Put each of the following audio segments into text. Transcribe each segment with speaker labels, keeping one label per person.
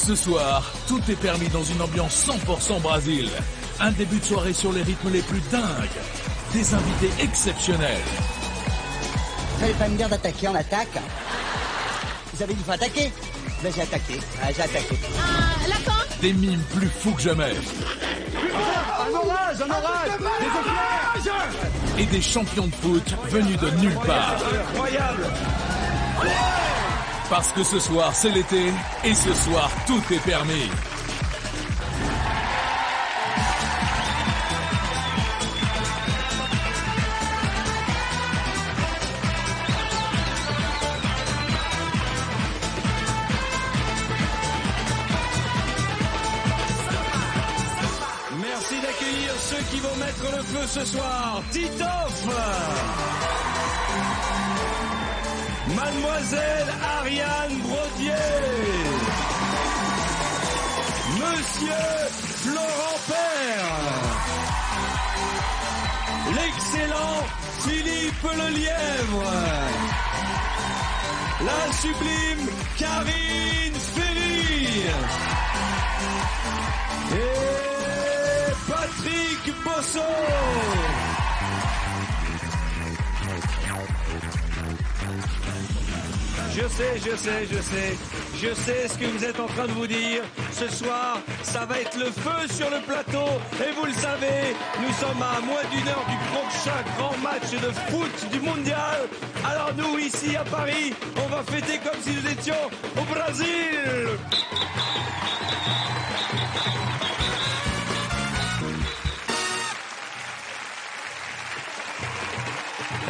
Speaker 1: Ce soir, tout est permis dans une ambiance 100% Brésil. Un début de soirée sur les rythmes les plus dingues. Des invités exceptionnels.
Speaker 2: Vous allez pas me dire d'attaquer, on attaque. Vous avez dit qu'il faut attaquer. Ben j'ai attaqué, j'ai attaqué.
Speaker 3: La fin.
Speaker 1: Des mimes plus fous que jamais.
Speaker 4: Un orage, des éclairs.
Speaker 1: Et des champions de foot venus de nulle part.
Speaker 4: Incroyable.
Speaker 1: Parce que ce soir, c'est l'été, et ce soir, tout est permis.
Speaker 4: Merci d'accueillir ceux qui vont mettre le feu ce soir. Titoff, Mademoiselle Ariane Brodier, Monsieur Florent Père, l'excellent Philippe Lelièvre, la sublime Karine Ferry et Patrick Bosso. Je sais ce que vous êtes en train de vous dire. Ce soir, ça va être le feu sur le plateau. Et vous le savez, nous sommes à moins d'1 heure du prochain grand match de foot du mondial. Alors nous, ici à Paris, on va fêter comme si nous étions au Brésil.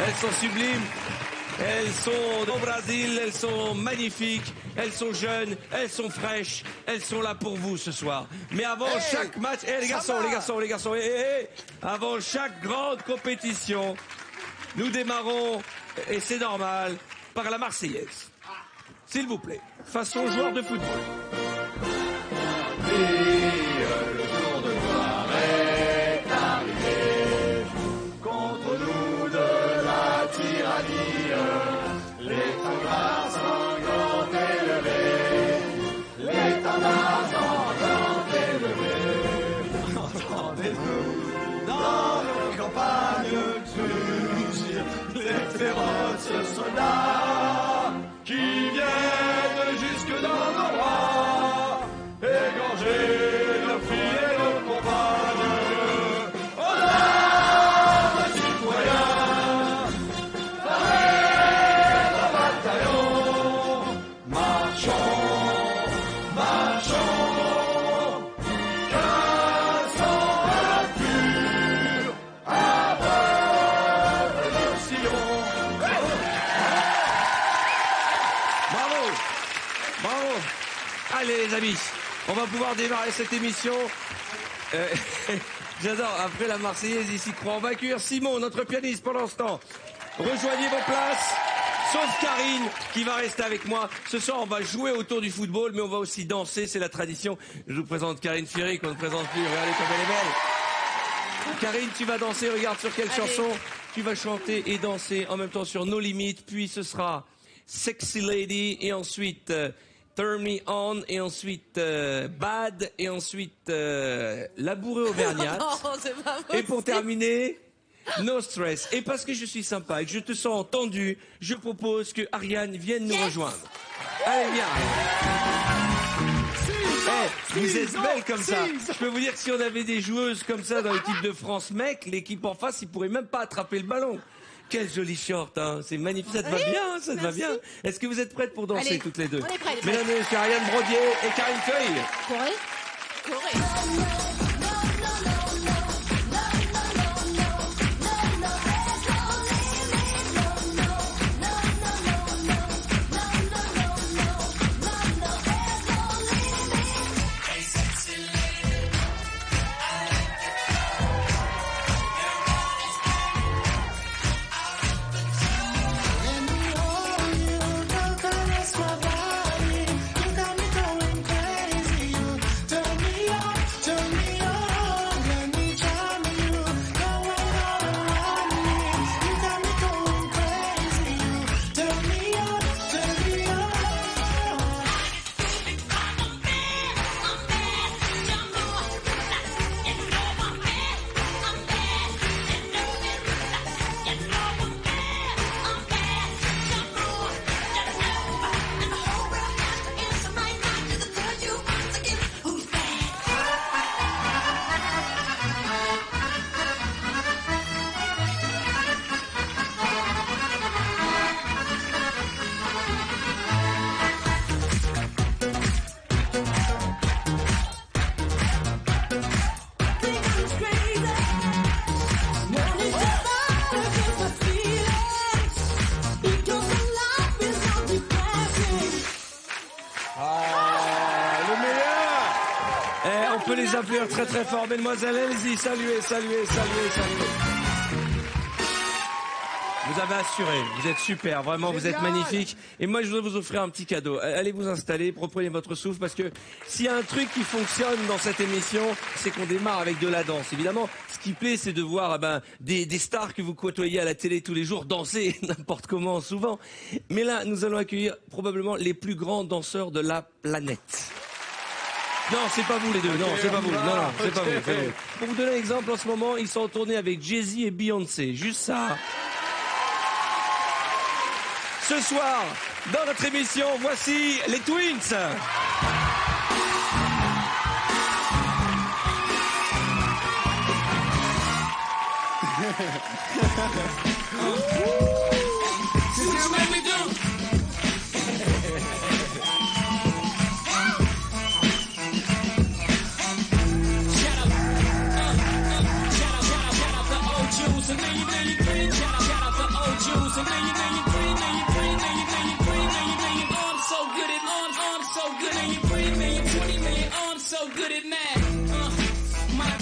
Speaker 4: Elles sont sublimes. Elles sont au Brésil, elles sont magnifiques, elles sont jeunes, elles sont fraîches, elles sont là pour vous ce soir. Mais avant chaque match, les garçons, avant chaque grande compétition, nous démarrons, et c'est normal, par la Marseillaise. S'il vous plaît, façon joueur de football.
Speaker 5: Le jour de gloire est arrivé, contre nous de la tyrannie. L'étendard sanglant élevé, l'étendard sanglant élevé. Entendez-vous dans nos campagnes surgir les féroces soldats qui viennent jusque dans nos rangs, égorger leurs filles et leurs compagnes. Honneur de citoyens,
Speaker 4: Allez les amis, on va pouvoir démarrer cette émission. J'adore, après la Marseillaise, ici croit. On va accueillir Simon, notre pianiste pendant ce temps. Rejoignez vos places, sauf Karine qui va rester avec moi. Ce soir, on va jouer autour du football, mais on va aussi danser, c'est la tradition. Je vous présente Karine Ferry, qu'on ne présente plus. Regardez comme elle est belle. Karine, tu vas danser, regarde sur quelle chanson. Tu vas chanter et danser en même temps sur Nos Limites, puis ce sera Sexy Lady, et ensuite... Turn Me On, et ensuite Bad, et ensuite Labouré Auvergnat. Et pour terminer, No Stress. Et parce que je suis sympa et que je te sens entendu, je propose que Ariane vienne nous rejoindre. Allez, viens. Vous êtes belle comme ça. Je peux vous dire que si on avait des joueuses comme ça dans l'équipe de France mec, l'équipe en face, ils pourraient même pas attraper le ballon. Quel joli short, hein. C'est magnifique, ça te va bien, ça te va bien. Est-ce que vous êtes prêtes pour danser toutes les deux?
Speaker 3: On est prêtes.
Speaker 4: Mesdames et messieurs, Ariane Brodier et Karine Ferry.
Speaker 3: Corée.
Speaker 5: Turn me
Speaker 4: peut les applaudir très très fort. Mesdemoiselles, allez-y, saluez. Vous avez assuré, vous êtes super, vraiment, vous êtes magnifique. Et moi, je voudrais vous offrir un petit cadeau. Allez vous installer, reprenez votre souffle, parce que s'il y a un truc qui fonctionne dans cette émission, c'est qu'on démarre avec de la danse. Évidemment, ce qui plaît, c'est de voir des stars que vous côtoyez à la télé tous les jours danser n'importe comment, souvent. Mais là, nous allons accueillir probablement les plus grands danseurs de la planète. Non, c'est pas vous les deux. Non, c'est pas vous. Non, c'est pas vous. Pour vous donner un exemple, en ce moment, ils sont en tournée avec Jay-Z et Beyoncé. Juste ça. Ce soir, dans notre émission, voici les Twins.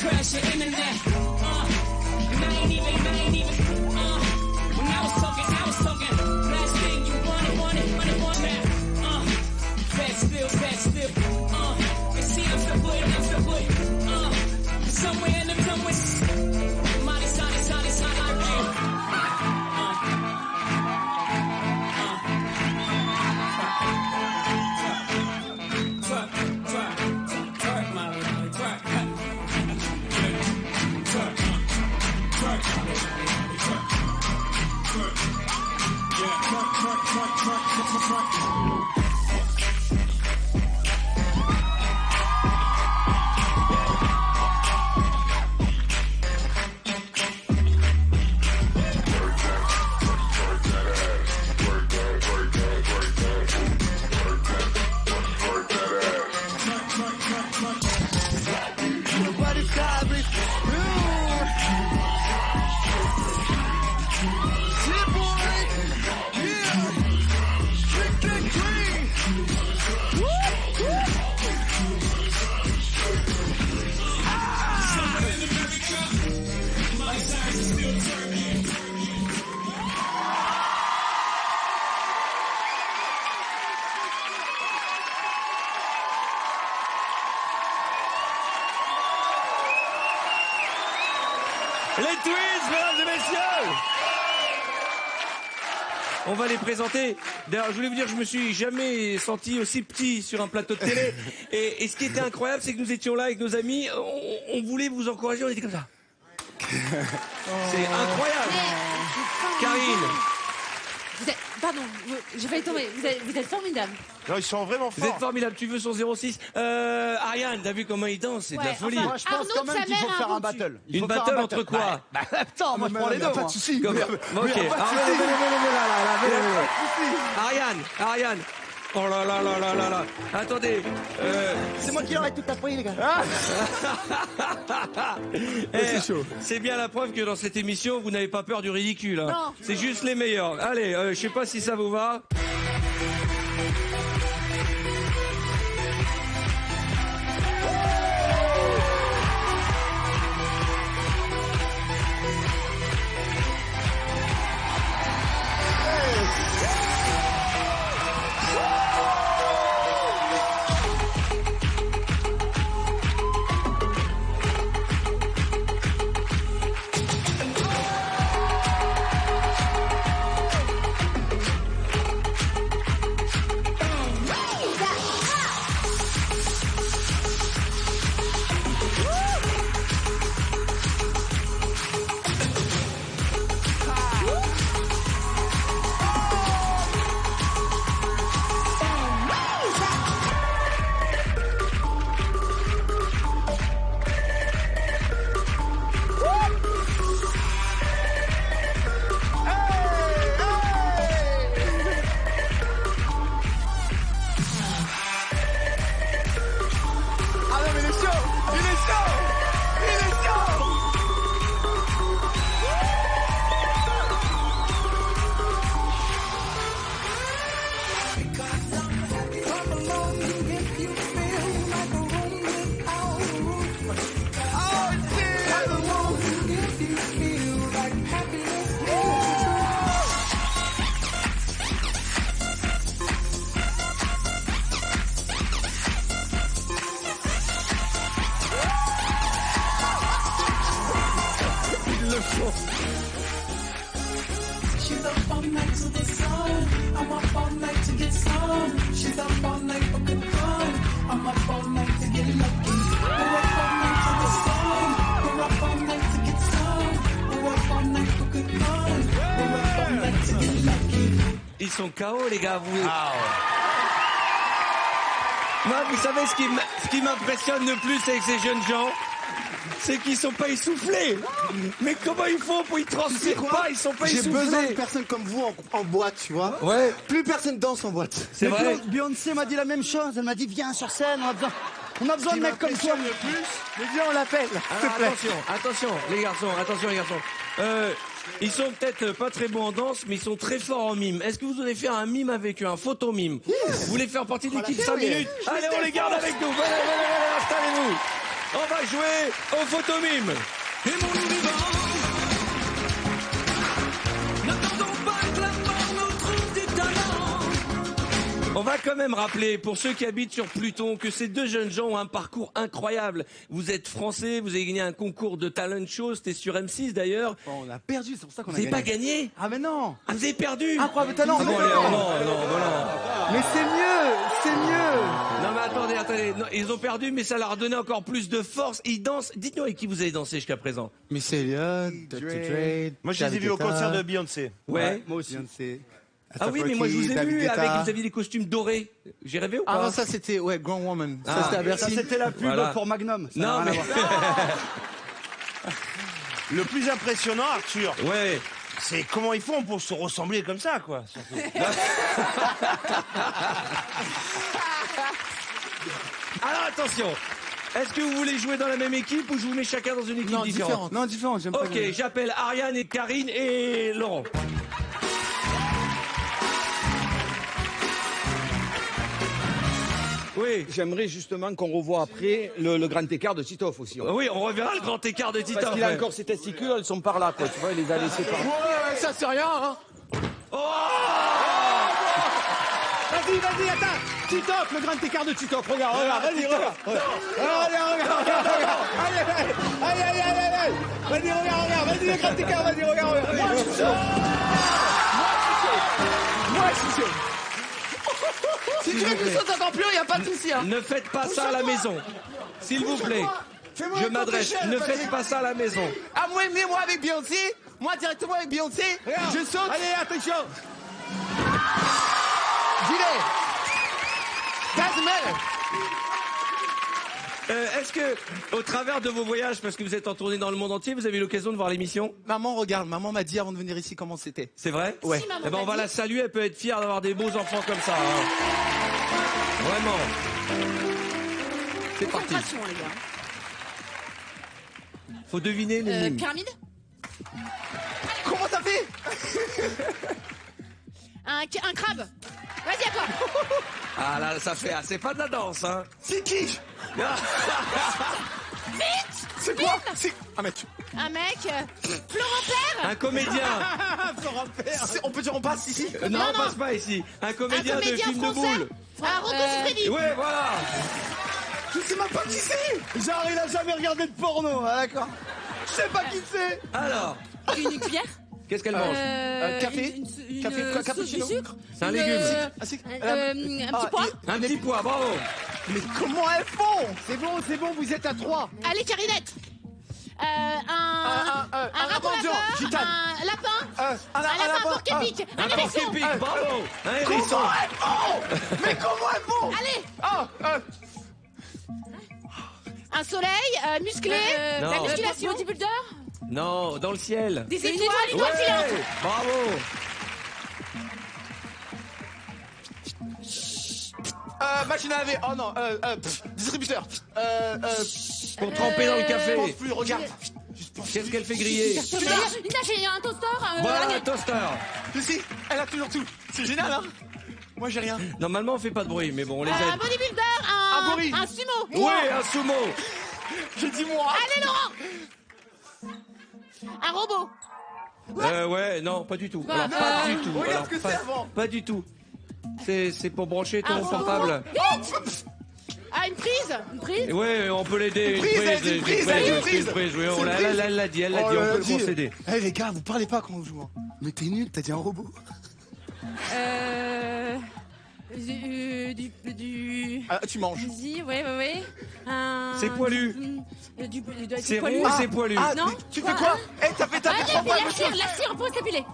Speaker 6: Crash your internet. And I ain't even. When I was talking. Last thing you want now. Fat still. And see, I'm still good. Somewhere in the somewhere. Mighty solid like me.
Speaker 4: Les Twins, mesdames et messieurs. On va les présenter. D'ailleurs, je voulais vous dire, je me suis jamais senti aussi petit sur un plateau de télé. Et ce qui était incroyable, c'est que nous étions là avec nos amis. On voulait vous encourager, on était comme ça. C'est incroyable. Karine.
Speaker 3: Pardon, j'ai failli tomber. Vous êtes formidable.
Speaker 7: Non, ils sont vraiment forts.
Speaker 4: Vous êtes formidable. Tu veux son 06 Ariane, t'as vu comment il danse? C'est de la folie.
Speaker 2: Enfin, moi, je pense quand même qu'il faut faire un battle.
Speaker 4: Une battle entre quoi?
Speaker 2: Attends, moi je prends les deux.
Speaker 7: Pas de soucis.
Speaker 4: Ok. Ariane. Oh là là là là là là. Attendez.
Speaker 2: C'est moi qui leur ai tout appris, les gars.
Speaker 4: C'est chaud. C'est bien la preuve que dans cette émission, vous n'avez pas peur du ridicule. Hein.
Speaker 3: Non.
Speaker 4: C'est juste les meilleurs. Allez, je sais pas si ça vous va. sont KO, les gars. Moi, vous savez, ce qui m'impressionne le plus avec ces jeunes gens, c'est qu'ils sont pas essoufflés. Mais comment ils font pour ils transpirent pas, ils sont pas
Speaker 7: J'ai
Speaker 4: essoufflés.
Speaker 7: besoin de personnes comme vous en boîte, tu vois.
Speaker 4: Ouais.
Speaker 7: Plus personne danse en boîte.
Speaker 4: C'est vrai.
Speaker 2: Beyoncé m'a dit la même chose. Elle m'a dit viens sur scène, on a besoin de mecs comme toi.
Speaker 7: le plus, mais viens, on l'appelle.
Speaker 4: Alors, attention, les garçons. Ils sont peut-être pas très bons en danse, mais ils sont très forts en mime. Est-ce que vous allez faire un mime avec eux, un photo mime? Vous voulez faire partie de l'équipe 5 minutes? Allez, on les garde avec nous. Venez, installez-vous. On va jouer au photo mime.
Speaker 6: Et mon vivant, n'attendons pas que la mort nous trouve du talent.
Speaker 4: On va quand même rappeler, pour ceux qui habitent sur Pluton, que ces deux jeunes gens ont un parcours incroyable. Vous êtes français, vous avez gagné un concours de talent show, c'était sur M6 d'ailleurs.
Speaker 7: On a perdu, c'est pour ça qu'on a
Speaker 4: Vous n'avez
Speaker 7: gagné.
Speaker 4: pas gagné?
Speaker 7: Ah mais non.
Speaker 4: Ah, vous avez perdu?
Speaker 7: Incroyable talent.
Speaker 4: Ah, bon, allez, non.
Speaker 7: Mais c'est mieux.
Speaker 4: Non mais attendez. Non, ils ont perdu, mais ça leur a donné encore plus de force. Ils dansent. Dites-nous avec qui vous avez dansé jusqu'à présent.
Speaker 7: Miss Elliott, Dr. Dre.
Speaker 8: Moi, je les ai vus au concert de Beyoncé.
Speaker 4: Ouais.
Speaker 7: Moi aussi. Beyoncé.
Speaker 4: Ah oui, mais moi je vous ai
Speaker 7: David
Speaker 4: vu
Speaker 7: Guetta.
Speaker 4: avec, vous aviez des costumes dorés. J'ai rêvé ou pas?
Speaker 7: Ah non, ça c'était, Grand Woman.
Speaker 4: Ah.
Speaker 7: Ça c'était à
Speaker 2: Ça
Speaker 7: Bercy.
Speaker 2: c'était la pub
Speaker 4: Voilà.
Speaker 2: pour Magnum. Ça n'a
Speaker 4: Non
Speaker 2: rien à
Speaker 4: mais.
Speaker 2: voir.
Speaker 8: Le plus impressionnant, Arthur,
Speaker 4: Ouais.
Speaker 8: c'est comment ils font pour se ressembler comme ça, quoi. surtout.
Speaker 4: Alors attention. Est-ce que vous voulez jouer dans la même équipe ou je vous mets chacun dans une équipe différente?
Speaker 7: Non, différente, j'aime pas.
Speaker 4: Ok, j'appelle Ariane et Karine et Laurent. Oui.
Speaker 9: J'aimerais justement qu'on revoie après le grand écart de Titoff aussi.
Speaker 4: Oui, on reverra le grand écart de Titoff.
Speaker 9: Parce qu'il a encore ses testicules, elles sont par là, quoi. Tu vois, il les a laissés par là.
Speaker 7: Ouais, ça c'est rien, hein.
Speaker 4: Oh
Speaker 9: Vas-y, attends. Titoff, le grand écart de Titoff. Regarde, vas-y, regarde. Regarde. Allez. Vas-y, regarde. Vas-y, le grand écart, vas-y, regarde. Moi, je suis chaud.
Speaker 7: Si tu veux que je saute encore plus, il n'y a pas de souci, hein.
Speaker 4: Ne faites pas ça à la maison. S'il vous plaît. Je m'adresse. Ne faites pas ça à la maison.
Speaker 7: Ah, moi avec Beyoncé. Moi directement avec Beyoncé. Je saute.
Speaker 9: Allez, attention.
Speaker 7: Gilet. Doesn't matter.
Speaker 4: Est-ce que, au travers de vos voyages, parce que vous êtes en tournée dans le monde entier, vous avez eu l'occasion de voir l'émission?
Speaker 7: Maman, regarde, maman m'a dit avant de venir ici comment c'était.
Speaker 4: C'est vrai?
Speaker 7: Ouais.
Speaker 3: Si, maman
Speaker 4: Eh ben, on
Speaker 3: m'a
Speaker 4: va
Speaker 3: dit.
Speaker 4: la saluer. Elle peut être fière d'avoir des beaux enfants comme ça. Hein. Vraiment. C'est parti.
Speaker 3: Concentration, les gars.
Speaker 4: Faut deviner les mimes.
Speaker 3: Pyramide.
Speaker 7: Comment t'as fait?
Speaker 3: Un crabe. Vas-y, à toi.
Speaker 4: Ah là, ça fait. C'est pas de la danse, hein.
Speaker 7: C'est qui?
Speaker 3: Vite.
Speaker 7: C'est quoi? C'est... Ah, mais tu...
Speaker 3: Un mec. Florent Père.
Speaker 4: Un comédien.
Speaker 7: On peut dire on passe ici?
Speaker 4: Non,
Speaker 3: Non,
Speaker 4: on passe pas ici. Un comédien,
Speaker 3: Un comédien
Speaker 4: de film de
Speaker 3: français.
Speaker 4: boule.
Speaker 3: Un Rocco Siffredi.
Speaker 4: Ouais, voilà.
Speaker 7: Je sais même pas qui c'est.
Speaker 2: Genre il a jamais regardé de porno. Ah, d'accord.
Speaker 7: Je sais pas qui c'est.
Speaker 4: Alors,
Speaker 3: Une cuillère.
Speaker 4: qu'est-ce qu'elle mange?
Speaker 7: Café. Café, quoi, cappuccino?
Speaker 3: Du sucre.
Speaker 4: C'est un légume.
Speaker 7: Ah, c'est...
Speaker 3: Un petit pois.
Speaker 4: Un petit pois, bravo.
Speaker 7: Mais comment elles font?
Speaker 9: C'est bon, vous êtes à 3.
Speaker 3: Allez, Carinette. Un raton
Speaker 7: abandon,
Speaker 3: laveur.
Speaker 7: gitane.
Speaker 3: Un lapin.
Speaker 7: Un
Speaker 3: lapin pour Képic. Un
Speaker 4: Un
Speaker 3: hérisson.
Speaker 4: porc-épic, bravo. Un hérisson.
Speaker 7: Comment elles font? Mais comment elles font?
Speaker 3: Allez. Un soleil musclé.
Speaker 4: Non.
Speaker 3: La musculation. Bodybuilder.
Speaker 4: Non, dans le ciel.
Speaker 3: Des étoiles filantes.
Speaker 4: Bravo.
Speaker 7: Machine à laver. Oh non. Distributeur.
Speaker 4: Pour tremper dans le café.
Speaker 7: Pense plus, regarde.
Speaker 4: Qu'est-ce qu'elle fait griller?
Speaker 3: Il a fait un toaster.
Speaker 4: Voilà, un toaster.
Speaker 7: Si, elle a toujours tout. C'est génial, hein? Moi, j'ai rien.
Speaker 4: Normalement, on fait pas de bruit, mais bon, on les
Speaker 3: Un
Speaker 4: aide.
Speaker 3: bodybuilder.
Speaker 7: Un gorille.
Speaker 3: Un sumo.
Speaker 4: Oui, un sumo.
Speaker 7: J'ai dit moi.
Speaker 3: Allez, Laurent. Un robot.
Speaker 4: Ouais, non, pas du tout. Alors, pas du tout.
Speaker 7: Regarde
Speaker 4: Alors,
Speaker 7: ce que
Speaker 4: pas-
Speaker 7: c'est avant.
Speaker 4: Pas du tout. C'est pour brancher
Speaker 3: Un
Speaker 4: ton
Speaker 3: robot.
Speaker 4: portable.
Speaker 3: Vite. Ah, une prise. Une prise.
Speaker 4: Ouais, on peut l'aider.
Speaker 7: Une prise, elle dit une prise, elle dit une prise.
Speaker 4: Oui,
Speaker 7: C'est une prise.
Speaker 4: elle l'a dit, elle
Speaker 7: Oh,
Speaker 4: on
Speaker 7: elle
Speaker 4: peut
Speaker 7: a
Speaker 4: le
Speaker 7: dit.
Speaker 4: concéder.
Speaker 7: Eh les gars, vous parlez pas quand on joue. Hein. Mais t'es nul, t'as dit un robot.
Speaker 3: Du.
Speaker 7: Ah, tu manges.
Speaker 3: Vas-y, ouais.
Speaker 4: C'est poilu. C'est
Speaker 3: poilu.
Speaker 4: rond et c'est poilu.
Speaker 7: Ah,
Speaker 3: Non.
Speaker 7: tu fais quoi? Eh, t'as fait
Speaker 3: Ah,
Speaker 7: 3 fois la même chose.
Speaker 3: la cire pour s'épiler.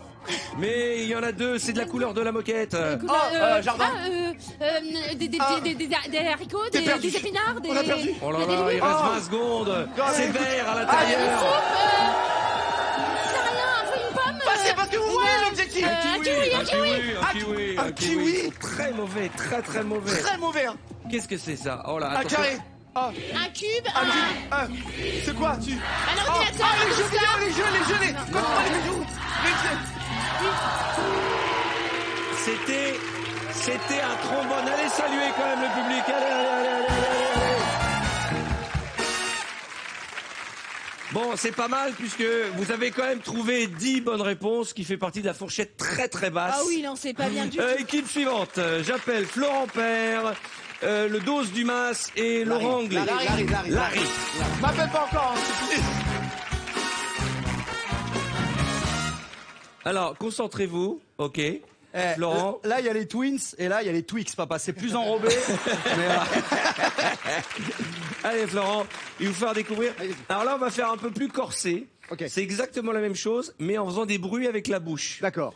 Speaker 4: Mais il y en a deux, c'est de la couleur de la moquette.
Speaker 7: Jardin.
Speaker 3: Des haricots, des épinards, des...
Speaker 7: On a perdu.
Speaker 4: Oh là là, il reste 20 secondes. C'est vert à l'intérieur.
Speaker 7: C'est parce que vous voyez l'objectif.
Speaker 4: Un kiwi. Très mauvais, très mauvais.
Speaker 7: Très mauvais.
Speaker 4: Qu'est-ce que c'est ça? Oh là,
Speaker 7: Un
Speaker 4: attention.
Speaker 7: carré.
Speaker 3: Un cube,
Speaker 7: C'est quoi tu
Speaker 3: un ordinateur, un
Speaker 7: les
Speaker 3: coussin.
Speaker 7: jeux. Comment les jeux?
Speaker 4: C'était un trombone. Allez saluer quand même le public. Allez. Bon, c'est pas mal puisque vous avez quand même trouvé 10 bonnes réponses, qui fait partie de la fourchette très basse.
Speaker 3: Ah oui, non, c'est pas bien du tout.
Speaker 4: Équipe suivante. J'appelle Florent Père, le Dose Dumas et Laurent Anglais.
Speaker 7: Larry. M'appelle pas encore.
Speaker 4: Alors, concentrez-vous, ok. Florent.
Speaker 9: Là, il y a les Twins et là, il y a les Twix, papa. C'est plus enrobé.
Speaker 4: Allez, Florent, il va vous faire découvrir. Alors là, on va faire un peu plus corsé.
Speaker 9: Ok.
Speaker 4: C'est exactement la même chose, mais en faisant des bruits avec la bouche.
Speaker 9: D'accord.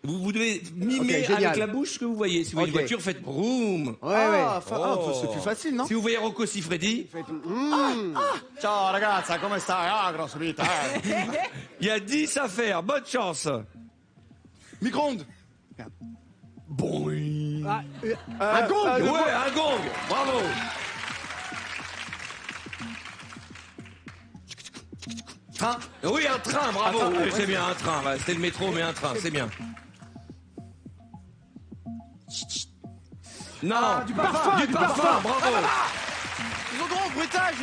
Speaker 4: Vous devez mimer
Speaker 9: Ok, génial.
Speaker 4: avec la bouche ce que vous voyez. Si vous voyez une
Speaker 9: Ok.
Speaker 4: voiture, faites broum.
Speaker 7: C'est plus facile, non?
Speaker 4: Si vous voyez Rocco Siffredi,
Speaker 7: Ciao ragazza, come stai? Ah, grosse vita.
Speaker 4: il y a 10 à faire. Bonne chance.
Speaker 7: Micro-ondes.
Speaker 9: Un gong.
Speaker 4: Ouais, un gong. Bravo.
Speaker 7: Train.
Speaker 4: Oui, un train, bravo. Oui, c'est bien, un train. Ouais, c'était le métro, mais un train, c'est bien. Non,
Speaker 9: du parfum, du parfum.
Speaker 4: bravo.
Speaker 7: Ils ont droit au bruitage.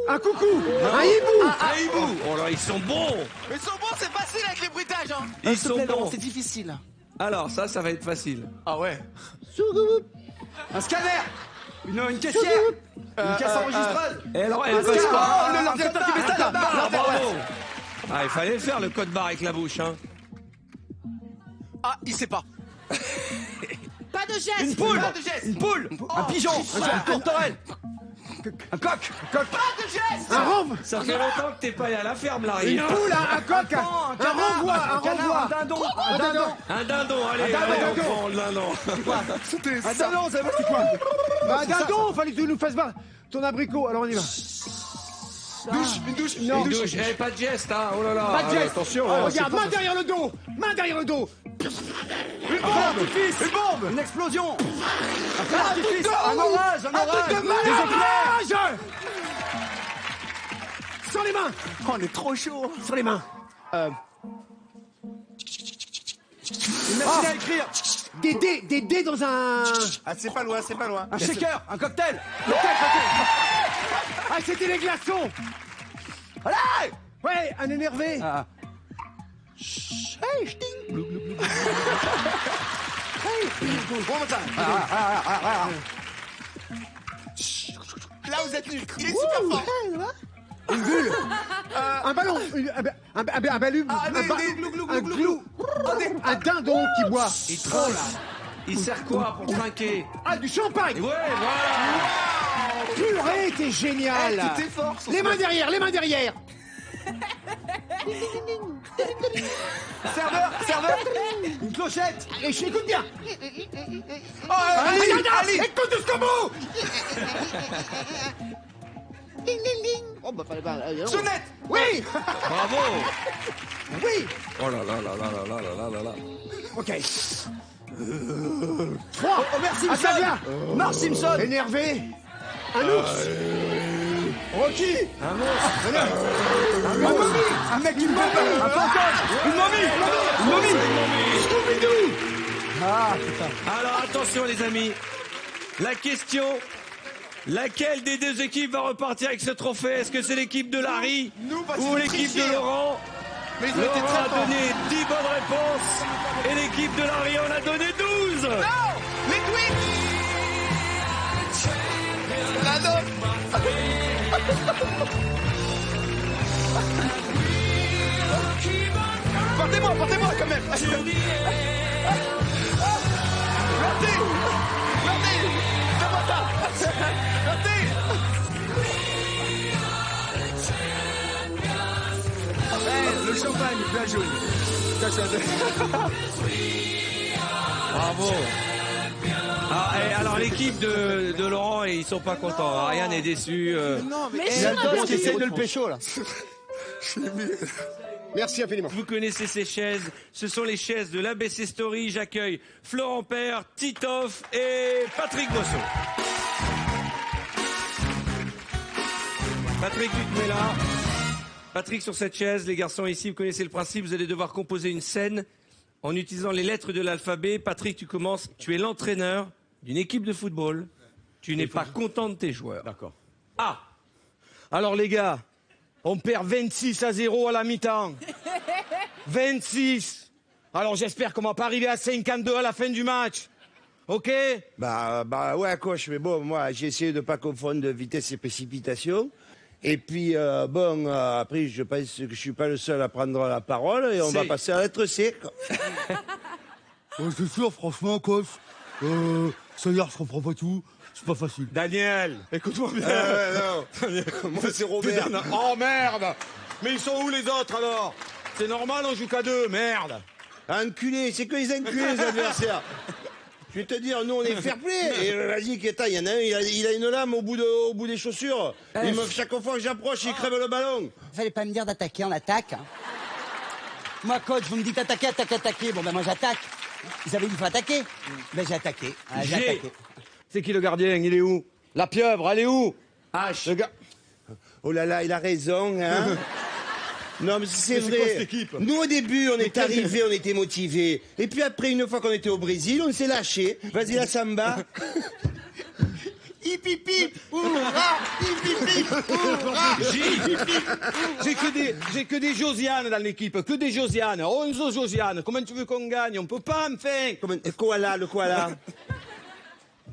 Speaker 9: Un coucou. Un hibou.
Speaker 4: Un hibou. Oh là, ils sont bons.
Speaker 7: Mais ils sont bons, c'est facile avec les bruitages. Hein.
Speaker 4: Ils sont bons.
Speaker 7: C'est difficile.
Speaker 4: Alors, ça va être facile.
Speaker 7: Ah ouais.
Speaker 9: Un scanner. Une caissière. Une caisse enregistreuse.
Speaker 4: Et alors, elle passe pas.
Speaker 7: L'ordinateur qui met ça là.
Speaker 4: Ah, bravo. Ah, il fallait le faire, le code barre avec la bouche, hein.
Speaker 7: Ah, il sait pas.
Speaker 3: Pas de geste.
Speaker 9: Une poule.
Speaker 7: Pas de geste.
Speaker 9: Une poule. Un pigeon. Un tourterelle. Un coq.
Speaker 7: Pas de geste.
Speaker 9: Un renve.
Speaker 4: Ça fait longtemps que t'es pas allé à la ferme, Larry.
Speaker 9: Une poule. Un coq. Un renvoi. Un renvoi. Un dindon. Un dindon.
Speaker 4: Un dindon, allez,
Speaker 9: Un dindon.
Speaker 4: allez, on prend le dindon.
Speaker 9: Un dindon, ça va, c'est quoi? Un dindon, fallait que tu nous fasses voir ton abricot. Alors on y va.
Speaker 7: Une douche.
Speaker 9: Non.
Speaker 4: Une douche. Eh, pas de geste, hein. Oh là là.
Speaker 9: Pas de geste.
Speaker 4: Attention.
Speaker 9: Oh, regarde, main derrière le dos. Main derrière le dos. Une bombe. Une bombe. Une explosion. Un feu d'artifice. Un orage. Un orage.
Speaker 7: truc de malade.
Speaker 9: Des éclairs. Sur les mains.
Speaker 7: Oh, on est trop chaud.
Speaker 9: Sur les mains. Une machine à écrire. Des dés dans un...
Speaker 7: Ah, c'est pas loin.
Speaker 9: Un shaker. Un cocktail. Ah, c'était les glaçons.
Speaker 7: Allez.
Speaker 9: Ouais, un énervé.
Speaker 7: Là, vous êtes nuls. Il est super fort.
Speaker 9: Une bulle. Un ballon. Un balu. Un glou. Un dindon qui boit.
Speaker 4: Il trinque. Il sert quoi pour trinquer?
Speaker 9: Ah, du champagne.
Speaker 4: Ouais, voilà.
Speaker 9: Purée, t'es génial.
Speaker 7: Tout est fort.
Speaker 9: Les mains derrière, les mains derrière. Serveur. Une clochette. Et écoute bien.
Speaker 7: Oh, Ali.
Speaker 9: Écoute jusqu'au bout.
Speaker 7: Sonnette.
Speaker 9: Oui.
Speaker 4: Bravo.
Speaker 9: Oui.
Speaker 4: Oh là là là là là là là là là.
Speaker 9: Ok. 3. Homer Simpson. Marge Simpson. Énervé. Un ours. Rocky.
Speaker 4: Un monstre.
Speaker 9: Un momie. Un mec qui me bat. Un fantôme. Une momie. Scooby-Doo. Ah, putain.
Speaker 4: Alors attention les amis, la question, laquelle des deux équipes va repartir avec ce trophée? Est-ce que c'est l'équipe de Larry
Speaker 7: Nous, parce
Speaker 4: ou
Speaker 7: qu'ils
Speaker 4: l'équipe de
Speaker 7: trichaient.
Speaker 4: Laurent?
Speaker 7: Mais ils ont été
Speaker 4: Laurent
Speaker 7: très
Speaker 4: a
Speaker 7: forts.
Speaker 4: donné 10 bonnes réponses et l'équipe de Larry en a donné 12.
Speaker 7: Non. Les Twins. La note. Portez-moi quand même. Marty, fais-moi ça. Marty.
Speaker 9: Le champagne.
Speaker 4: ta chaise. Bravo. Alors l'équipe de Laurent, ils sont pas contents. Ariane est déçue.
Speaker 3: Mais
Speaker 9: Il y a le
Speaker 3: je
Speaker 9: gosse qui essaye de le pécho, là.
Speaker 10: Merci infiniment.
Speaker 4: Vous connaissez ces chaises. Ce sont les chaises de l'ABC Story. J'accueille Florent Père, Titoff et Patrick Bosso. Patrick, tu te mets là. Patrick sur cette chaise. Les garçons ici, vous connaissez le principe. Vous allez devoir composer une scène en utilisant les lettres de l'alphabet. Patrick, tu commences. Tu es l'entraîneur d'une équipe de football. Tu n'es pas content de tes joueurs.
Speaker 9: D'accord.
Speaker 4: A.
Speaker 9: Alors les gars, on perd 26-0 à la mi-temps. 26. Alors j'espère qu'on va pas arriver à 52 à la fin du match. Ok?
Speaker 8: Bah ouais, coach, mais bon, moi, j'ai essayé de pas confondre vitesse et précipitation. Et puis, après, je pense que je suis pas le seul à prendre la parole et on va passer à la lettre C.
Speaker 11: C'est sûr, franchement, coach, ça y est, je comprends pas tout. C'est pas facile.
Speaker 9: Daniel, écoute-moi bien.
Speaker 8: Non. Moi, c'est Robert.
Speaker 9: Oh merde! Mais ils sont où les autres alors? C'est normal, on joue qu'à 2, merde!
Speaker 8: Enculé, c'est que les enculés, les adversaires. Je vais te dire, nous, on est fair play. Et vas-y, Keta, il y en a un, il a une lame au bout des chaussures. Chaque fois que j'approche, il crève le ballon.
Speaker 2: Fallait pas me dire d'attaquer, on attaque. Hein. Moi, coach, vous me dites attaquer. Bon, ben moi, j'attaque. Vous avez dit qu'il faut attaquer. Ben, j'ai attaqué. J'ai attaqué.
Speaker 9: C'est qui le gardien? Il est où? La pieuvre, elle est où?
Speaker 4: H.
Speaker 9: Le gars.
Speaker 8: Oh là là, il a raison, hein. Non, mais c'est vrai. Nous, au début, on est arrivés, on était motivés. Et puis après, une fois qu'on était au Brésil, on s'est lâché. Vas-y, la samba.
Speaker 9: Hip hip hip, hurrah, hip hip hip, hurrah. J'ai que des Josiane dans l'équipe, que des Josiane. 11 Josiane. Comment tu veux qu'on gagne? On peut pas, enfin.
Speaker 8: Le koala.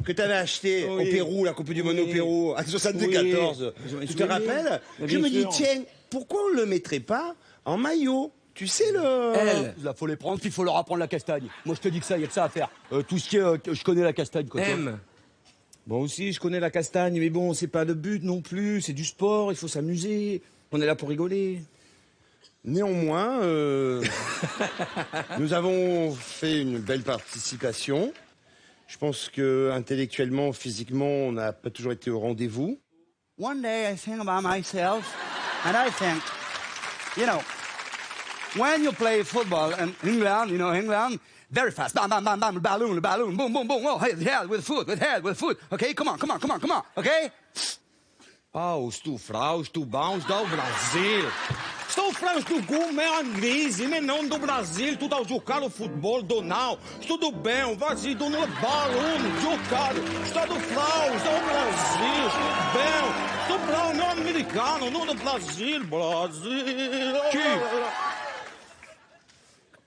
Speaker 8: Que t'avais acheté au Pérou, la Coupe du Monde au Pérou, en 74. Tu te rappelles? Je me dis, tiens, pourquoi on le mettrait pas en maillot? Tu sais
Speaker 9: Il faut les prendre, puis il faut leur apprendre la castagne. Moi, je te dis que ça, il y a que ça à faire. Tout ce qui est, je connais la castagne. Quoi,
Speaker 4: M.
Speaker 9: Bon, aussi, je connais la castagne, mais bon, c'est pas le but non plus. C'est du sport, il faut s'amuser. On est là pour rigoler.
Speaker 8: Néanmoins, nous avons fait une belle participation. Je pense que intellectuellement, physiquement, on n'a pas toujours été au rendez-vous.
Speaker 2: One day I think about myself, and I think, you know, when you play football in England, very fast, bam, bam, bam, bam, balloon, boom, boom, boom, oh, head with foot, okay, come on, okay?
Speaker 9: Oh, sto Frau, sto bounce do Brasil. Sto Frau, sto gol, meu inglese, mas não do Brasil, tu tá jogando futebol do não. Tudo bem, vazio do balão, jogado. Está do Frau, do Brasil, bem. Do Frau, não americano, não do Brasil.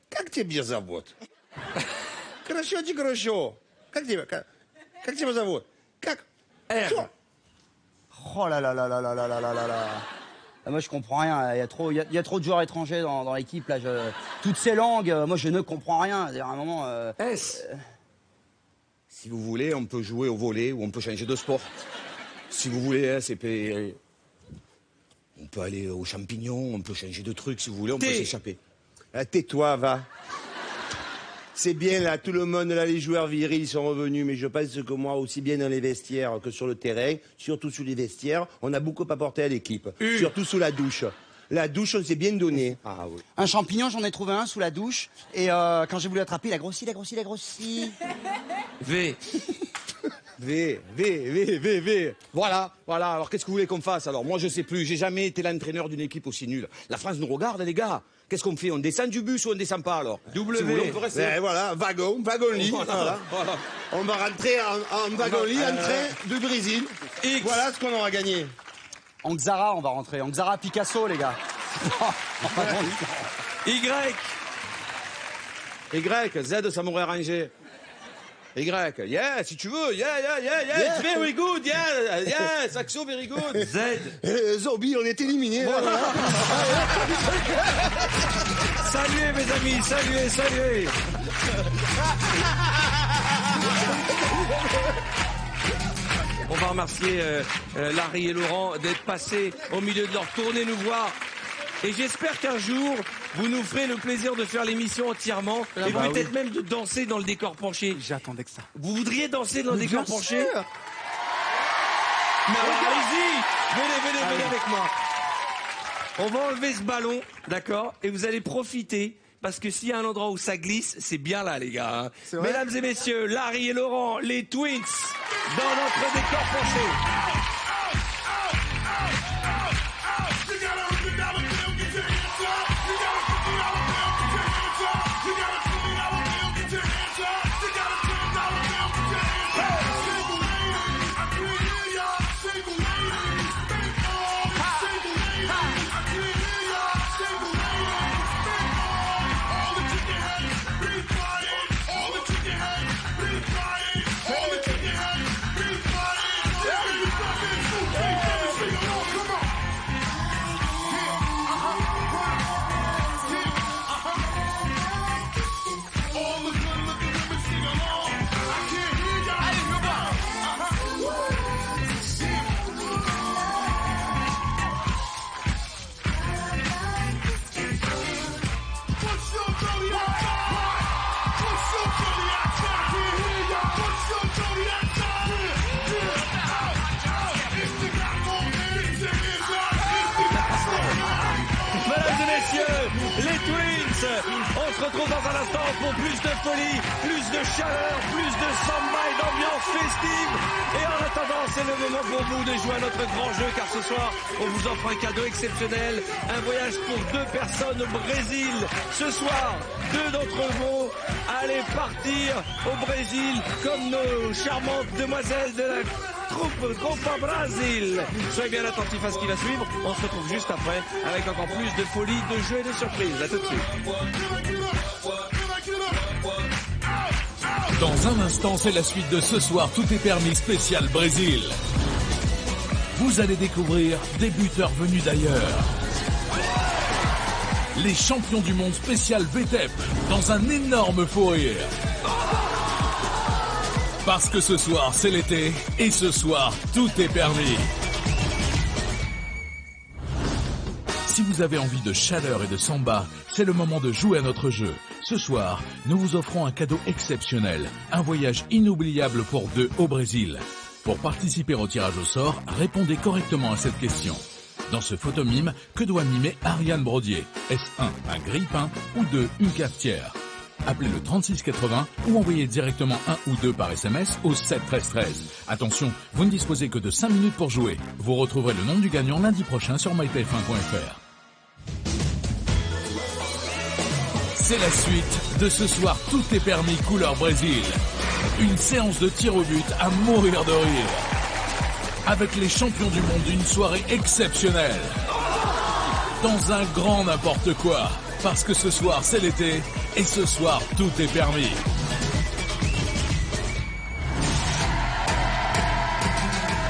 Speaker 8: Как тебя зовут? Хорошо. Как тебя зовут? Как?
Speaker 2: R. Oh là là là là là là là là là là. Moi, je comprends rien. Il y a trop de joueurs étrangers dans l'équipe. Là, toutes ces langues, moi, je ne comprends rien. À un moment.
Speaker 4: S.
Speaker 9: Si vous voulez, on peut jouer au volley ou on peut changer de sport. Si vous voulez, on peut aller aux champignons, on peut changer de trucs. Si vous voulez, on peut s'échapper.
Speaker 8: Tais-toi, va. C'est bien, là, tout le monde, là, les joueurs virils, ils sont revenus, mais je pense que moi, aussi bien dans les vestiaires que sur le terrain, surtout sous les vestiaires, on a beaucoup apporté à l'équipe. Surtout sous la douche. La douche, on s'est bien donné.
Speaker 9: Ah oui.
Speaker 2: Un champignon, j'en ai trouvé un sous la douche, et quand j'ai voulu l'attraper, il a grossi.
Speaker 4: V.
Speaker 9: V. Voilà. Alors, qu'est-ce que vous voulez qu'on fasse? Alors, moi, je sais plus. J'ai jamais été l'entraîneur d'une équipe aussi nulle. La France nous regarde, les gars. Qu'est-ce qu'on fait? On descend du bus ou on descend pas, alors?
Speaker 4: W.
Speaker 9: Si vous voulez, on peut rester.
Speaker 8: Voilà, wagon-lit. Voilà. On va rentrer en wagon-lit en train de Brésil.
Speaker 4: X.
Speaker 8: Voilà ce qu'on aura gagné.
Speaker 2: En Xara, on va rentrer. En Xara Picasso, les gars.
Speaker 4: Y.
Speaker 9: Z, ça m'aurait arrangé. Y, yeah, si tu veux, yeah, it's very good, yeah, Saxo, very good.
Speaker 4: Z.
Speaker 8: Zombie, on est éliminés.
Speaker 9: Voilà.
Speaker 4: Saluez, mes amis, saluez. On va remercier Larry et Laurent d'être passés au milieu de leur tournée nous voir. Et j'espère qu'un jour, vous nous ferez le plaisir de faire l'émission entièrement et
Speaker 2: bah
Speaker 4: peut-être
Speaker 2: oui.
Speaker 4: même de danser dans le décor penché.
Speaker 2: J'attendais que ça.
Speaker 4: Vous voudriez danser dans le
Speaker 2: Mais
Speaker 4: décor
Speaker 2: bien
Speaker 4: penché?
Speaker 2: sûr.
Speaker 4: Mais alors, allez-y! Venez avec moi. On va enlever ce ballon, d'accord? Et vous allez profiter, parce que s'il y a un endroit où ça glisse, c'est bien là, les gars. Hein.
Speaker 2: C'est vrai?
Speaker 4: Mesdames et messieurs, Larry et Laurent, les Twins, dans notre décor penché. Mesdames et messieurs, les Twins, on se retrouve dans un instant pour plus de folie, plus de chaleur, plus de samba et d'ambiance festive. Et en attendant, c'est le moment pour vous de jouer à notre grand jeu, car ce soir, on vous offre un cadeau exceptionnel, un voyage pour 2 personnes au Brésil. Ce soir, 2 d'entre vous allez partir au Brésil comme nos charmantes demoiselles de la troupe Copa Brasil. Soyez bien attentifs à ce qui va suivre. On se retrouve juste après avec encore plus de folie, de jeux et de surprises. À tout de suite.
Speaker 1: Dans un instant, c'est la suite de Ce soir, tout est permis spécial Brésil. Vous allez découvrir des buteurs venus d'ailleurs. Les champions du monde spécial VTEP dans un énorme fou rire. Parce que ce soir, c'est l'été et ce soir, tout est permis. Si vous avez envie de chaleur et de samba, c'est le moment de jouer à notre jeu. Ce soir, nous vous offrons un cadeau exceptionnel, un voyage inoubliable pour 2 au Brésil. Pour participer au tirage au sort, répondez correctement à cette question. Dans ce photomime, que doit mimer Ariane Brodier? Est-ce 1, un grille-pain ou 2, une cafetière? Appelez le 3680 ou envoyez directement 1 ou 2 par SMS au 7 13 13. Attention, vous ne disposez que de 5 minutes pour jouer. Vous retrouverez le nom du gagnant lundi prochain sur mytf1.fr. C'est la suite de Ce soir, tout est permis couleur Brésil. Une séance de tir au but à mourir de rire. Avec les champions du monde, une soirée exceptionnelle. Dans un grand n'importe quoi. Parce que ce soir, c'est l'été. Et ce soir, tout est permis.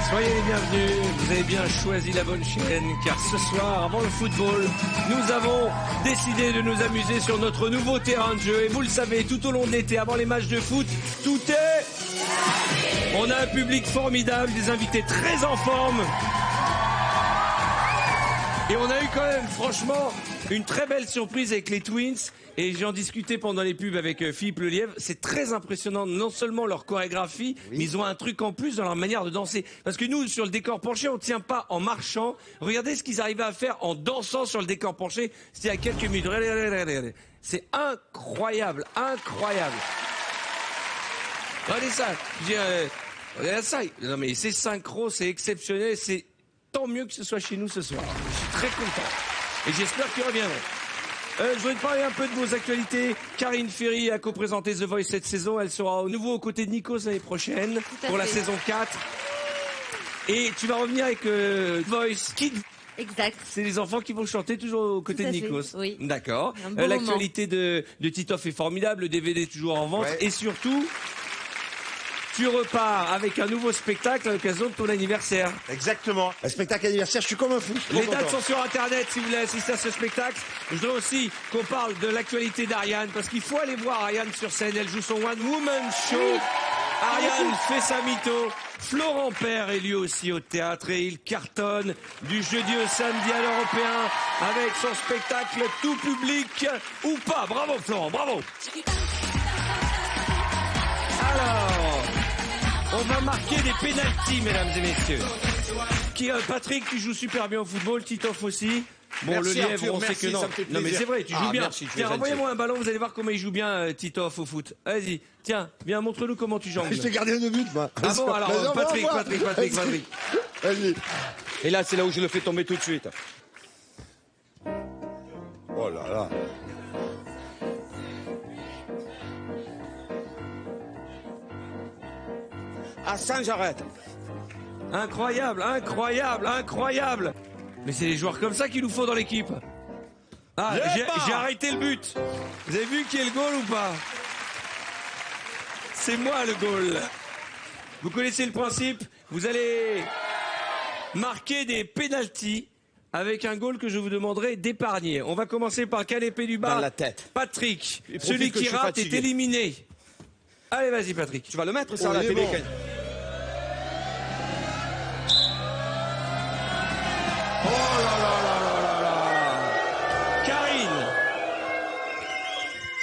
Speaker 4: Soyez les bienvenus, vous avez bien choisi la bonne chaîne, car ce soir, avant le football, nous avons décidé de nous amuser sur notre nouveau terrain de jeu. Et vous le savez, tout au long de l'été, avant les matchs de foot, tout est... On a un public formidable, des invités très en forme. Et on a eu quand même, franchement, une très belle surprise avec les Twins. Et j'en discutais pendant les pubs avec Philippe Lelièvre. C'est très impressionnant, non seulement leur chorégraphie, mais ils ont un truc en plus dans leur manière de danser. Parce que nous, sur le décor penché, on ne tient pas en marchant. Regardez ce qu'ils arrivaient à faire en dansant sur le décor penché. C'était il y a quelques minutes. C'est incroyable, incroyable. Regardez ça. Regardez ça. Non mais c'est synchro, c'est exceptionnel. C'est tant mieux que ce soit chez nous ce soir. Je suis très content. Et j'espère qu'ils reviendront. Je voudrais te parler un peu de vos actualités. Karine Ferry a co-présenté The Voice cette saison. Elle sera au nouveau aux côtés de Nikos l'année prochaine pour la saison 4. Et tu vas revenir avec Voice Kids.
Speaker 3: Exact.
Speaker 4: C'est les enfants qui vont chanter toujours aux côtés de Nikos.
Speaker 3: Oui.
Speaker 4: D'accord.
Speaker 3: Bon
Speaker 4: L'actualité de Titoff est formidable. Le DVD est toujours en vente. Ouais. Et surtout... Tu repars avec un nouveau spectacle à l'occasion de ton anniversaire.
Speaker 8: Exactement. Un spectacle anniversaire, je suis comme un fou.
Speaker 4: Les dates sont sur Internet si vous voulez assister à ce spectacle. Je voudrais aussi qu'on parle de l'actualité d'Ariane, parce qu'il faut aller voir Ariane sur scène. Elle joue son One Woman Show. Ariane fait sa mytho. Florent Père est lui aussi au théâtre et il cartonne du jeudi au samedi à l'Européen avec son spectacle tout public ou pas. Bravo Florent, bravo. Alors, on va marquer des pénaltys, mesdames et messieurs. Patrick, tu joues super bien au football, Titoff aussi. Bon,
Speaker 9: Merci,
Speaker 4: le lièvre,
Speaker 9: Arthur,
Speaker 4: on sait
Speaker 9: merci,
Speaker 4: que non.
Speaker 9: ça me fait
Speaker 4: Non, mais
Speaker 9: plaisir.
Speaker 4: c'est vrai, tu joues bien.
Speaker 9: Merci, tu es
Speaker 4: Tiens,
Speaker 9: gentil.
Speaker 4: envoyez-moi un ballon, vous allez voir comment il joue bien, Titoff, au foot. Vas-y, tiens, viens, montre-nous comment tu jongles.
Speaker 11: J'étais gardien de but, moi.
Speaker 4: Ah bon, alors,
Speaker 11: Vas-y,
Speaker 4: Patrick.
Speaker 11: Vas-y.
Speaker 9: Et là, c'est là où je le fais tomber tout de suite.
Speaker 11: Oh là là.
Speaker 9: À 100, j'arrête.
Speaker 4: Incroyable, incroyable, incroyable. Mais c'est les joueurs comme ça qu'il nous faut dans l'équipe. Ah, j'ai arrêté le but. Vous avez vu qui est le goal ou pas? C'est moi le goal. Vous connaissez le principe. Vous allez marquer des pénaltys avec un goal que je vous demanderai d'épargner. On va commencer par Canépé du bas.
Speaker 9: Dans la tête.
Speaker 4: Patrick,
Speaker 9: Et profite
Speaker 4: celui
Speaker 9: que
Speaker 4: qui
Speaker 9: je suis
Speaker 4: rate est
Speaker 9: fatigué.
Speaker 4: éliminé. Allez, vas-y Patrick.
Speaker 9: Tu vas le mettre ça à
Speaker 11: Oh,
Speaker 9: la
Speaker 11: il est
Speaker 9: télé.
Speaker 11: bon.
Speaker 4: Oh là là là là là là. Karine.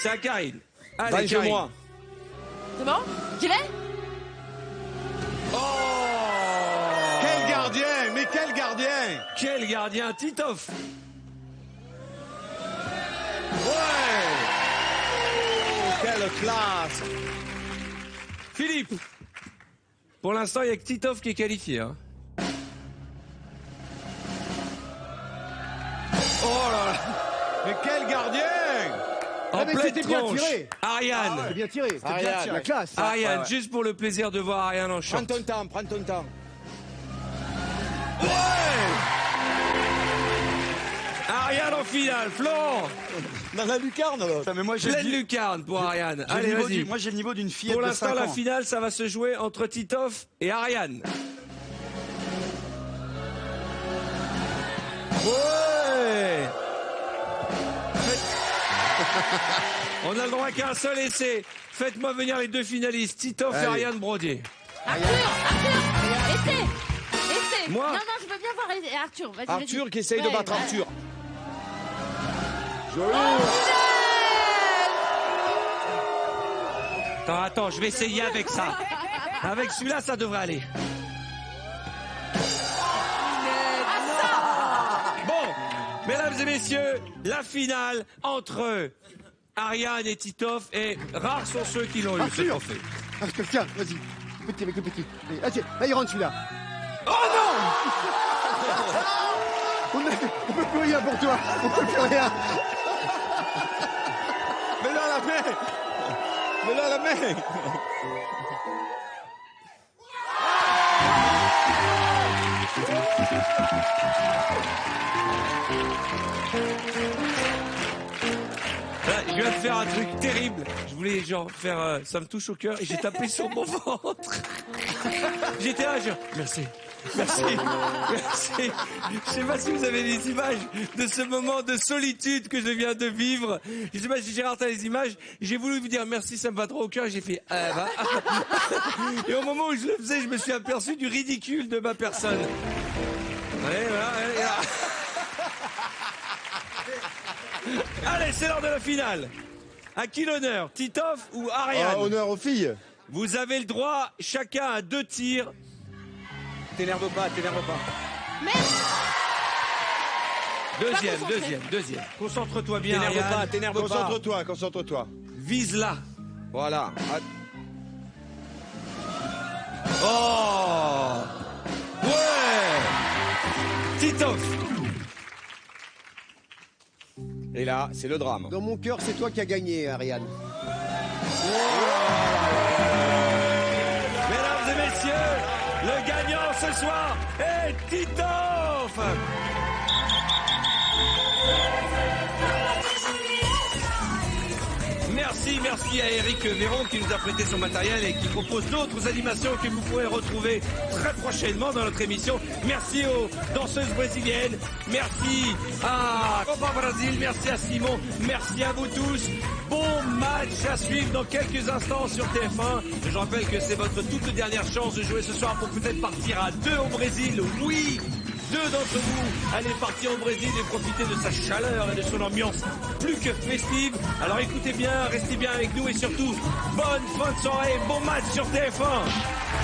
Speaker 4: C'est à Karine. Allez, Karine.
Speaker 9: Venge-moi.
Speaker 3: C'est bon? J'y vais?
Speaker 4: Oh!
Speaker 11: Quel gardien, mais quel gardien.
Speaker 4: Quel gardien, Titoff.
Speaker 9: Ouais. Quelle classe.
Speaker 4: Philippe. Pour l'instant, il n'y a que Titoff qui est qualifié. Hein. Oh là là.
Speaker 11: Mais quel gardien.
Speaker 4: En
Speaker 11: mais
Speaker 4: pleine
Speaker 11: c'était bien
Speaker 4: tronche.
Speaker 11: tiré.
Speaker 4: Ariane.
Speaker 11: C'est bien tiré, c'était bien
Speaker 9: Ariane.
Speaker 11: tiré. La classe.
Speaker 4: Ariane,
Speaker 11: Ouais.
Speaker 4: juste pour le plaisir de voir Ariane en
Speaker 9: Prends
Speaker 4: short.
Speaker 9: ton temps, prends ton temps.
Speaker 4: Ariane en finale, Florent.
Speaker 11: Dans la lucarne, là.
Speaker 2: Putain, mais moi, j'ai
Speaker 4: Pleine
Speaker 2: le
Speaker 4: lucarne pour Ariane.
Speaker 2: j'ai le
Speaker 4: Allez,
Speaker 2: niveau
Speaker 4: vas-y.
Speaker 2: moi, j'ai le niveau d'une fillette
Speaker 4: Pour
Speaker 2: de
Speaker 4: l'instant,
Speaker 2: 5
Speaker 4: la
Speaker 2: ans.
Speaker 4: finale, ça va se jouer entre Titoff et Ariane. Ouais. On a le droit qu'à un seul essai. Faites-moi venir les deux finalistes, Titoff et
Speaker 11: Allez.
Speaker 4: Ariane Brodier.
Speaker 3: Arthur, essaie. Essaie.
Speaker 4: Moi
Speaker 3: Non, je veux bien voir Arthur. Vas-y,
Speaker 9: Arthur
Speaker 3: vas-y.
Speaker 9: qui essaye de
Speaker 3: Ouais,
Speaker 9: battre
Speaker 3: ouais.
Speaker 9: Arthur.
Speaker 4: Attends, je vais essayer avec ça. Avec celui-là, ça devrait aller. Bon, mesdames et messieurs, la finale entre Ariane et Titoff, et rares sont ceux qui l'ont eu, ce
Speaker 11: Arthur.
Speaker 4: trophée.
Speaker 11: Arthur, tiens, vas-y. Petit avec le petit. Allez, vas-y, là, il rentre celui-là.
Speaker 4: Oh non!
Speaker 11: On peut plus rien pour toi. On peut plus rien.
Speaker 9: Mais là, la main. Mais là, la main.
Speaker 4: Là, je viens de faire un truc terrible. Je voulais genre faire ça me touche au cœur et j'ai tapé sur mon ventre. J'étais là, merci. Merci. Merci. Je sais pas si vous avez des images de ce moment de solitude que je viens de vivre. Je sais pas si Gérard a les images. J'ai voulu vous dire merci, ça me va trop au cœur. J'ai fait va. Et au moment où je le faisais, je me suis aperçu du ridicule de ma personne. Allez, voilà, allez, là. Allez, c'est l'heure de la finale. À qui l'honneur, Titoff ou Ariane?
Speaker 11: Honneur aux filles.
Speaker 4: Vous avez le droit chacun à 2 tirs.
Speaker 9: T'énerve pas, t'énerve pas.
Speaker 4: Deuxième. Concentre-toi bien,
Speaker 9: T'énerve
Speaker 4: Ariane.
Speaker 9: pas, t'énerve pas.
Speaker 11: Concentre-toi, concentre-toi.
Speaker 4: Vise là.
Speaker 9: Voilà.
Speaker 4: Oh! Ouais! Titoff.
Speaker 9: Et là, c'est le drame.
Speaker 11: Dans mon cœur, c'est toi qui as gagné, Ariane.
Speaker 4: Mesdames et messieurs, le gagnant ce soir est Titoff. Merci à Eric Véron qui nous a prêté son matériel et qui propose d'autres animations que vous pourrez retrouver très prochainement dans notre émission. Merci aux danseuses brésiliennes, merci à Copa Brasil, merci à Simon, merci à vous tous. Bon match à suivre dans quelques instants sur TF1. Je rappelle que c'est votre toute dernière chance de jouer ce soir pour peut-être partir à 2 au Brésil. Oui, 2 d'entre vous allez partir au Brésil et profiter de sa chaleur et de son ambiance plus que festive. Alors écoutez bien, restez bien avec nous et surtout, bonne fin de soirée, bon match sur TF1.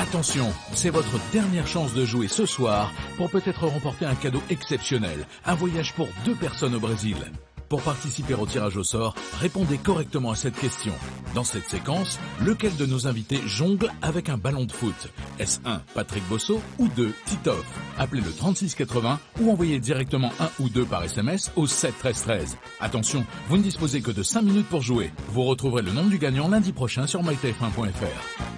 Speaker 4: Attention, c'est votre dernière chance de jouer ce soir pour peut-être remporter un cadeau exceptionnel, un voyage pour 2 personnes au Brésil. Pour participer au tirage au sort, répondez correctement à cette question. Dans cette séquence, lequel de nos invités jongle avec un ballon de foot? Est-ce 1, Patrick Bosso ou 2, Titoff? Appelez le 3680 ou envoyez directement 1 ou 2 par SMS au 7 13 13. Attention, vous ne disposez que de 5 minutes pour jouer. Vous retrouverez le nom du gagnant lundi prochain sur mytf1.fr.